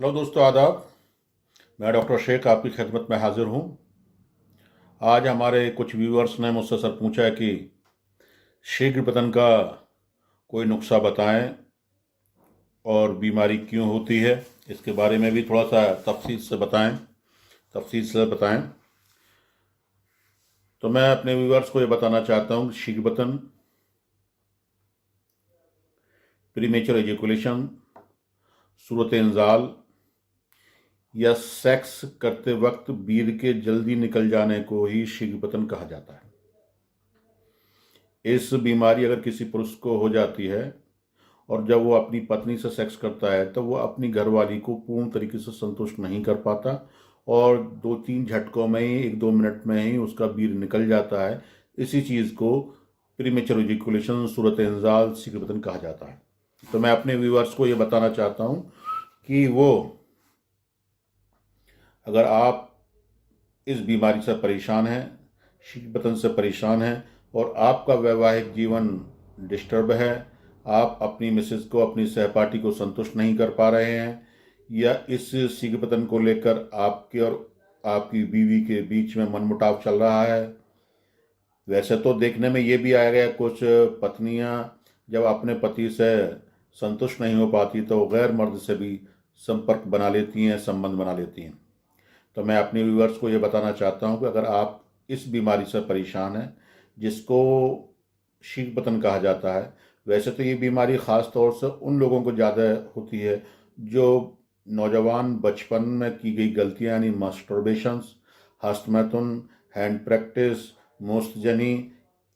Hello दोस्तों, आदाब। मैं डॉक्टर शेख आपकी खिदमत में हाजिर हूँ। आज हमारे कुछ व्यूअर्स ने मुझसे सर पूछा है कि शीघ्र पतन का कोई नुस्खा बताएं और बीमारी क्यों होती है, इसके बारे में भी थोड़ा सा तफसील से बताएं। तो मैं अपने व्यूअर्स को ये बताना चाहता हूँ कि शीघ्र पतन, प्रीमेचर एजुकुलेशन, सूरत इंजाल या सेक्स करते वक्त बीर के जल्दी निकल जाने को ही शीघ्र पतन कहा जाता है। इस बीमारी अगर किसी पुरुष को हो जाती है और जब वो अपनी पत्नी से सेक्स करता है तो वो अपनी घरवाली को पूर्ण तरीके से संतुष्ट नहीं कर पाता और 2-3 झटकों में ही 1-2 मिनट में ही उसका बीर निकल जाता है। इसी चीज़ को प्रीमेचर इजैकुलेशन, सूरत इंजाल, शीघ्र पतन कहा जाता है। तो मैं अपने व्यूअर्स को ये बताना चाहता हूँ कि वो, अगर आप इस बीमारी से परेशान हैं, शीघ्र पतन से परेशान हैं और आपका वैवाहिक जीवन डिस्टर्ब है, आप अपनी मिसेज को, अपनी सहपाठी को संतुष्ट नहीं कर पा रहे हैं, या इस शीघ्र पतन को लेकर आपके और आपकी बीवी के बीच में मनमुटाव चल रहा है। वैसे तो देखने में ये भी आया गया, कुछ पत्नियां जब अपने पति से संतुष्ट नहीं हो पाती तो गैर मर्द से भी संपर्क बना लेती हैं, संबंध बना लेती हैं। तो मैं अपने व्यूअर्स को ये बताना चाहता हूँ कि अगर आप इस बीमारी से परेशान हैं, जिसको शीघ्र पतन कहा जाता है, वैसे तो ये बीमारी ख़ास तौर से उन लोगों को ज़्यादा होती है जो नौजवान बचपन में की गई गलतियाँ, यानी मास्टरबेशंस, हस्तमैथुन, हैंड प्रैक्टिस, मोस्तजनी,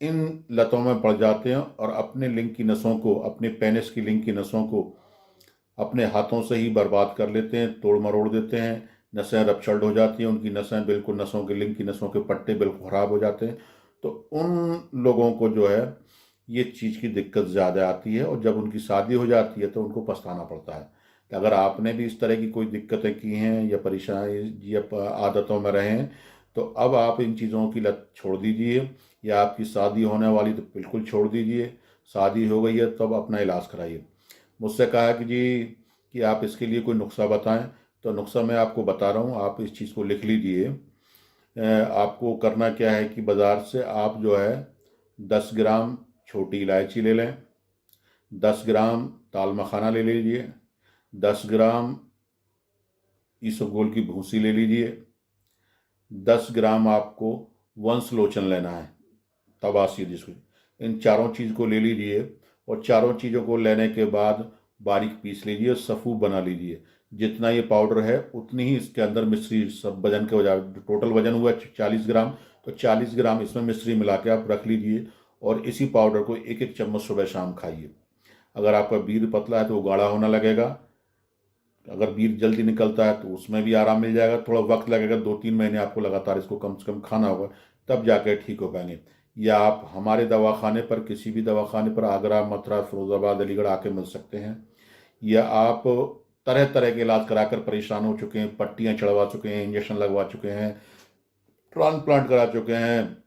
इन लतों में पड़ जाते हैं और अपने लिंग की नसों को, अपने पेनिस की लिंग की नसों को अपने हाथों से ही बर्बाद कर लेते हैं, तोड़ मरोड़ देते हैं। नसें रपचर्ड हो जाती हैं, उनकी नसें बिल्कुल, नसों के लिंग की नसों के पट्टे बिल्कुल ख़राब हो जाते हैं। तो उन लोगों को जो है ये चीज़ की दिक्कत ज़्यादा आती है और जब उनकी शादी हो जाती है तो उनको पछताना पड़ता है। तो अगर आपने भी इस तरह की कोई दिक्कतें की हैं या परेशानी या आदतों में रहे हैं, तो अब आप इन चीज़ों की लत छोड़ दीजिए, या आपकी शादी होने वाली तो बिल्कुल छोड़ दीजिए। शादी हो गई है तब अपना इलाज कराइए। मुझसे कहा कि जी कि आप इसके लिए कोई नुस्खा बताएं, तो नुस्खा मैं आपको बता रहा हूँ, आप इस चीज़ को लिख लीजिए। आपको करना क्या है कि बाज़ार से आप जो है 10 ग्राम छोटी इलायची ले लें, 10 ग्राम ताल मखाना ले लीजिए, 10 ग्राम इसबगोल की भूसी ले लीजिए, 10 ग्राम आपको वंश लोचन लेना है, तवासी जिसको, इन चारों चीज़ को ले लीजिए और चारों चीज़ों को लेने के बाद बारीक पीस लीजिए, सफ़ू बना लीजिए। जितना ये पाउडर है उतनी ही इसके अंदर मिश्री, सब वजन के वजह, टोटल वजन हुआ 40 ग्राम, तो 40 ग्राम इसमें मिश्री मिला के आप रख लीजिए और इसी पाउडर को एक एक चम्मच सुबह शाम खाइए। अगर आपका बीर पतला है तो वो गाढ़ा होने लगेगा, अगर बीर जल्दी निकलता है तो उसमें भी आराम मिल जाएगा। थोड़ा वक्त लगेगा, 2-3 महीने आपको लगातार इसको कम से कम खाना होगा, तब जाकर ठीक हो पाएंगे। या आप हमारे दवाखाने पर, किसी भी दवाखाने पर आगरा, मथुरा, फिरोजाबाद, अलीगढ़ आके मिल सकते हैं। या आप तरह तरह के इलाज कराकर परेशान हो चुके हैं, पट्टियाँ चढ़वा चुके हैं, इंजेक्शन लगवा चुके हैं, ट्रांसप्लांट करा चुके हैं,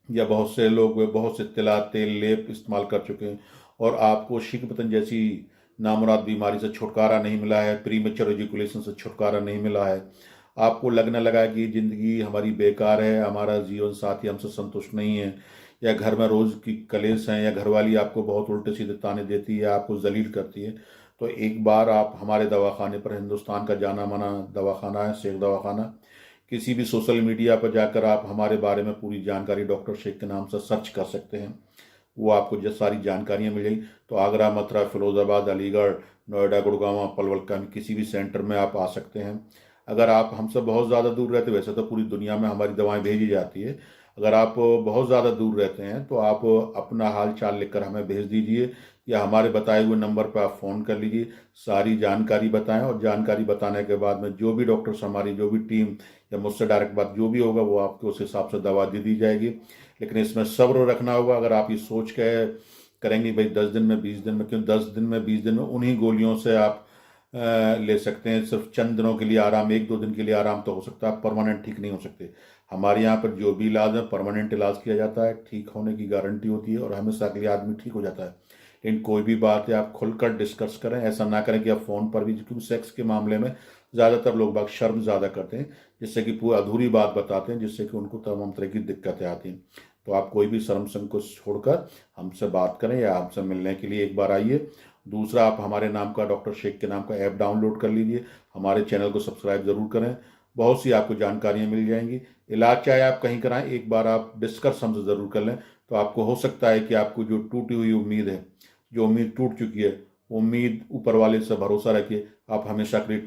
या बहुत से लोग बहुत से तिला, तेल, लेप इस्तेमाल कर चुके हैं और आपको शीघ्र पतन जैसी नामुराद बीमारी से छुटकारा नहीं मिला है, प्रीमेच्योर एजुकुलेशन से छुटकारा नहीं मिला है, आपको लगने लगा है कि ज़िंदगी हमारी बेकार है, हमारा जीवन साथी हमसे संतुष्ट नहीं है, या घर में रोज़ की कलेश हैं, या घरवाली आपको बहुत उल्टे सीधे ताने देती है, आपको जलील करती है, तो एक बार आप हमारे दवाखाने पर, हिंदुस्तान का जाना माना दवाखाना है शेख दवाखाना, किसी भी सोशल मीडिया पर जाकर आप हमारे बारे में पूरी जानकारी डॉक्टर शेख के नाम से सर्च कर सकते हैं, वो आपको जो सारी जानकारियाँ मिल जाएगी। तो आगरा, मथुरा, फिरोज़ाबाद, अलीगढ़, नोएडा, गुड़गांव, पलवल का किसी भी सेंटर में आप आ सकते हैं। अगर आप हमसे बहुत ज़्यादा दूर रहते, वैसे तो पूरी दुनिया में हमारी दवाएं भेजी जाती है, अगर आप बहुत ज़्यादा दूर रहते हैं तो आप अपना हाल चाल लिखकर हमें भेज दीजिए, या हमारे बताए हुए नंबर पर आप फ़ोन कर लीजिए, सारी जानकारी बताएं और जानकारी बताने के बाद में जो भी डॉक्टर्स, हमारी जो भी टीम या मुझसे डायरेक्ट बात जो भी होगा वो आपको उस हिसाब से दवा दे दी जाएगी। लेकिन इसमें सब्र रखना होगा। अगर आप ये सोच के करेंगे भाई 10 दिन में, 20 दिन में, क्यों 10 दिन में, 20 दिन में उन्हीं गोलियों से आप ले सकते हैं, सिर्फ चंद दिनों के लिए आराम, 1-2 दिन के लिए आराम तो हो सकता है, परमानेंट ठीक नहीं हो सकते। हमारे यहाँ पर जो भी इलाज है परमानेंट इलाज किया जाता है, ठीक होने की गारंटी होती है और हमेशा के लिए आदमी ठीक हो जाता है। लेकिन कोई भी बात है आप खुलकर डिस्कस करें, ऐसा ना करें कि आप फ़ोन पर भी, क्योंकि सेक्स के मामले में ज़्यादातर लोग बाग शर्म ज़्यादा करते हैं, जिससे कि पूरी अधूरी बात बताते हैं, जिससे कि उनको तमाम तरह की दिक्कतें आती हैं। तो आप कोई भी शर्म संकोच छोड़कर हमसे बात करें या हमसे मिलने के लिए एक बार आइए। दूसरा, आप हमारे नाम का, डॉक्टर शेख के नाम का ऐप डाउनलोड कर लीजिए, हमारे चैनल को सब्सक्राइब ज़रूर करें, बहुत सी आपको जानकारियाँ मिल जाएंगी। इलाज चाहे आप कहीं कराएं, एक बार आप डिस्कस हमसे ज़रूर कर लें, तो आपको हो सकता है कि आपको जो टूटी हुई उम्मीद है, जो उम्मीद टूट चुकी है, वो उम्मीद ऊपर वाले से भरोसा रखिए, आप हमेशा के लिए